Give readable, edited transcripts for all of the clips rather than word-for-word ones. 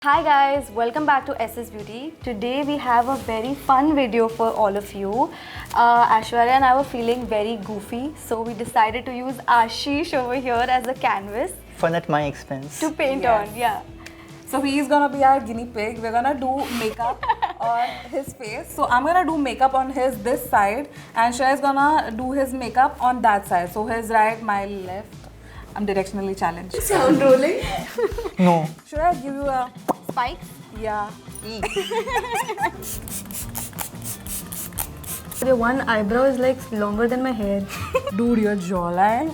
Hi guys, welcome back to SSBeauty. Today we have a very fun video for all of you. Aishwarya and I were feeling very goofy, so we decided to use Ashish over here as a canvas. Fun at my expense. To paint on, yeah. So he's gonna be our guinea pig. We're gonna do makeup on his face. So I'm gonna do makeup on his this side, and Shreya is gonna do his makeup on that side. So his right, my left. I'm directionally challenged. Sound rolling. No. Should I give you a Spikes. yeah? The one eyebrow is like longer than my hair. Dude, your jawline.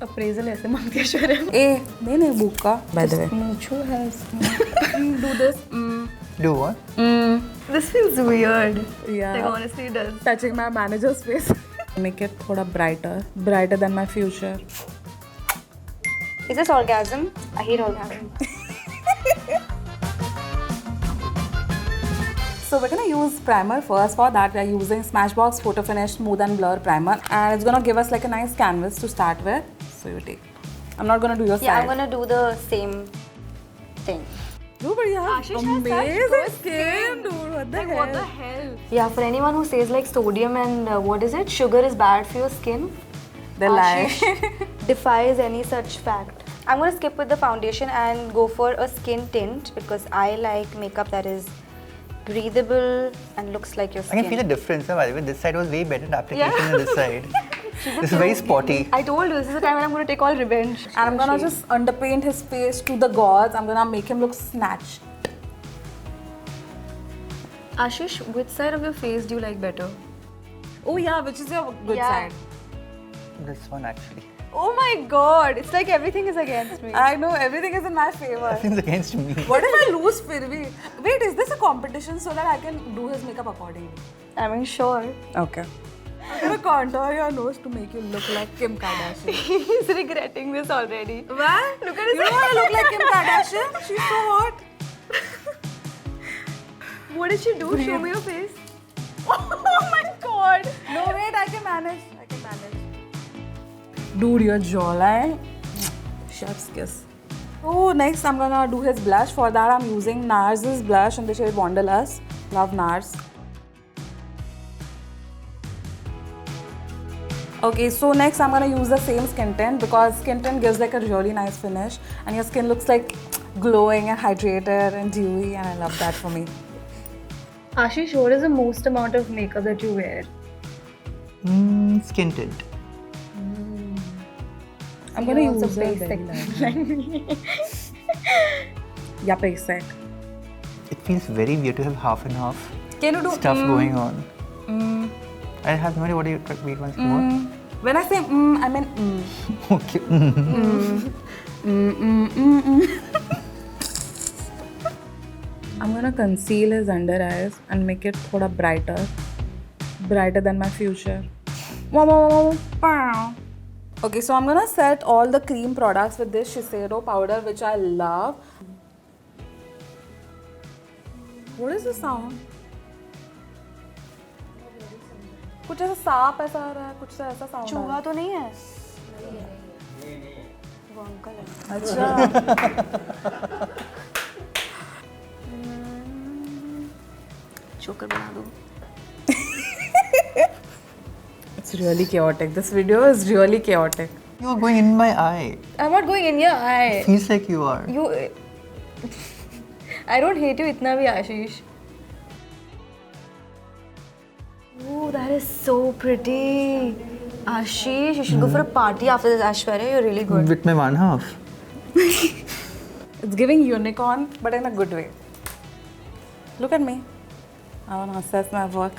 Appraisal ऐसे मांगती है Aishwarya. Eh, नहीं book का. By the way. Mucho has. Do this. Do what? This feels weird. Yeah. Like honestly it does. Touching my manager's face. Make it thoda brighter than my future. Is this orgasm? I hate orgasm. So we're gonna use primer first. For that, we're using Smashbox Photo Finish Smooth and Blur Primer, and it's gonna give us like a nice canvas to start with. So you take. I'm not gonna do your Yeah, side. I'm gonna do the same thing. No, but you have Ashish has such amazing good skin, dude. What the hell? hell? Yeah, for anyone who says like sodium and what is it? Sugar is bad for your skin. They lie. Ashish defies any such fact. I'm gonna skip with the foundation and go for a skin tint because I like makeup that is breathable and looks like your I skin. can feel the difference. By the way, this side was way better at application than this side. This is very spotty. I told you this is the time when I'm gonna take all revenge. And I'm gonna just underpaint his face to the gods. I'm gonna make him look snatched. Ashish, which side of your face do you like better? Oh yeah, which is your good Yeah. side? This one actually. Oh my god, it's like everything is against me. I know everything is in my favor. Nothing's against me. What if I lose Firvi? Wait, is this a competition so that I can do his makeup accordingly? I mean, sure. Okay. I'm gonna contour your nose to make you look like Kim Kardashian. He's regretting this already. What? Look at his You don't wanna look like Kim Kardashian? She's so hot. What did she do? Show me your face. Oh my god. No, wait, I can manage. Dude, your jawline. Chef's kiss. Oh, next I'm gonna do his blush. For that, I'm using NARS's blush in the shade Wanderlust. Love NARS. Okay, so next I'm gonna use the same skin tint because skin tint gives like a really nice finish and your skin looks like glowing and hydrated and dewy, and I love that for me. Ashish, what is the most amount of makeup that you wear? Skin tint. I'm gonna You're use also a basic. Yeah, basic. It feels very weird to have half and half Can you do stuff going on. I have no idea what you wait once more. When I say I mean Okay. I'm gonna conceal his under eyes and make it thoda brighter than my future. Okay, so I'm gonna set all the cream products with this Shiseido powder, which I love. What is the sound? कुछ ऐसा सांप ऐसा आ रहा है, कुछ ऐसा sound आ रहा चूहा तो नहीं है? वो अंकल है। है। अच्छा। चोकर बना दो। It's really chaotic. This video is really chaotic. You're going in my eye. I'm not going in your eye. Feels like you are. You. I don't hate you इतना भी Ashish. Oh, that is so pretty. Ashish, you should go for a party after this. Aishwarya, you're really good. With my one half. It's giving unicorn, but in a good way. Look at me. I want to assess my work.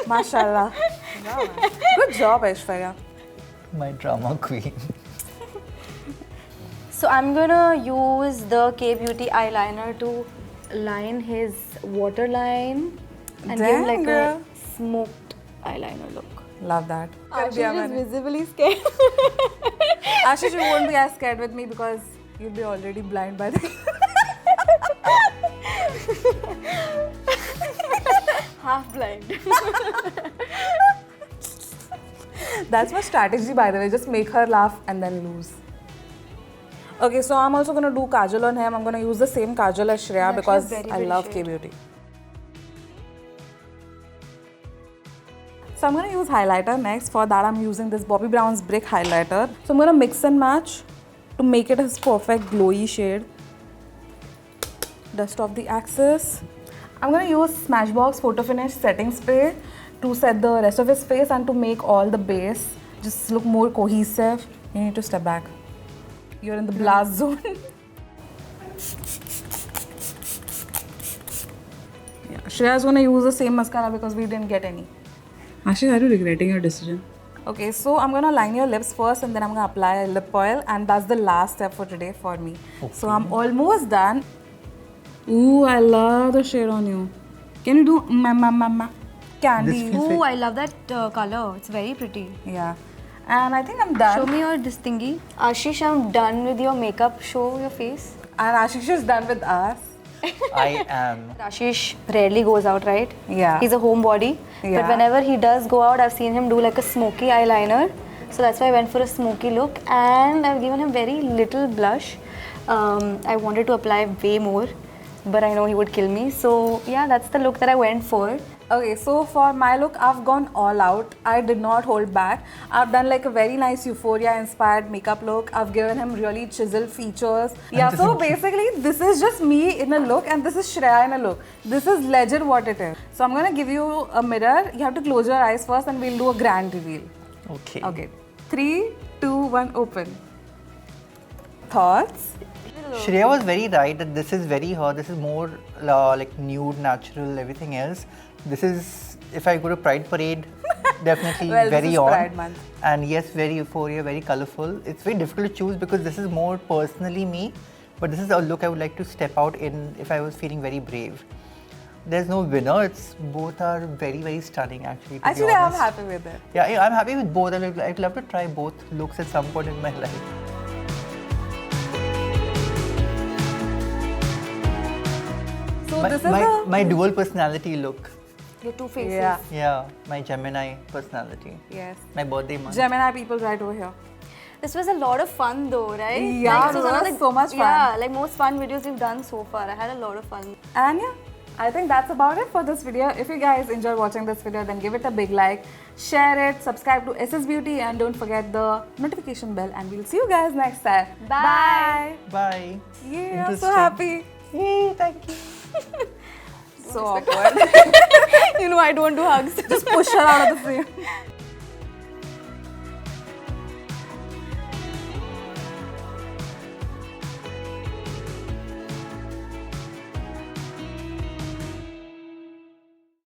Mashallah. Wow. Good job, Aishwarya. My drama queen. So I'm gonna use the K-Beauty eyeliner to line his waterline and give Dang, like girl. a smoked eyeliner look. Love that. Ashish is visibly scared. Ashish, you won't be as scared with me because you'll be already blind by then. Half blind. That's my strategy, by the way. Just make her laugh and then lose. Okay, so I'm also gonna do kajal on him. I'm gonna use the same kajal as Shreya That's because a very I pretty love shade. K-beauty. So I'm gonna use highlighter next. For that, I'm using this Bobbi Brown's Brick highlighter. So I'm gonna mix and match to make it his perfect glowy shade. Dust off the axis. I'm gonna use Smashbox Photo Finish setting spray to set the rest of his face and to make all the base just look more cohesive. You need to step back. You're in the blast zone. Yeah, Shreya's gonna use the same mascara because we didn't get any. Actually, are you regretting your decision? Okay, so I'm gonna line your lips first and then I'm gonna apply lip oil, and that's the last step for today for me. So I'm almost done. Ooh, I love the shade on you. Can you do Candy. This feels Ooh, I love that color. It's very pretty. Yeah. And I think I'm done. Show me your this thingy. Ashish, I'm done with your makeup. Show your face. And Ashish is done with us. I am. Ashish rarely goes out, right? Yeah. He's a homebody. Yeah. But whenever he does go out, I've seen him do like a smoky eyeliner. So that's why I went for a smoky look. And I've given him very little blush. I wanted to apply way more, but I know he would kill me. So yeah, that's the look that I went for. Okay, so for my look, I've gone all out. I did not hold back. I've done like a very nice Euphoria inspired makeup look. I've given him really chiseled features. Yeah, so basically this is just me in a look and this is Shreya in a look. This is legend what it is. So I'm gonna give you a mirror. You have to close your eyes first and we'll do a grand reveal. Okay. Okay, 3, 2, 1, open. Thoughts? Shreya was very right that this is very her. This is more like nude, natural, everything else. This is, if I go to Pride Parade, definitely Well, very this is on. Pride month. And yes, very Euphoria, very colorful. It's very difficult to choose because this is more personally me. But this is a look I would like to step out in if I was feeling very brave. There's no winner. It's both are very, very stunning actually. To be Actually, I'm honest. happy with it. Yeah, I'm happy with both. I'd love to try both looks at some point in my life. So this is My dual personality look. Your two faces. Yeah. Yeah, my Gemini personality. Yes. My birthday month. Gemini people right over here. This was a lot of fun though, right? Yeah, this it one of was so much fun. Yeah, like most fun videos we've done so far. I had a lot of fun. And yeah, I think that's about it for this video. If you guys enjoyed watching this video, then give it a big like, share it, subscribe to SSBeauty, and don't forget the notification bell. And we'll see you guys next time. Bye. Bye. Yeah, I'm so Interesting. happy. Yay, thank you. So awkward. You know I don't do hugs. Just push her out of the frame.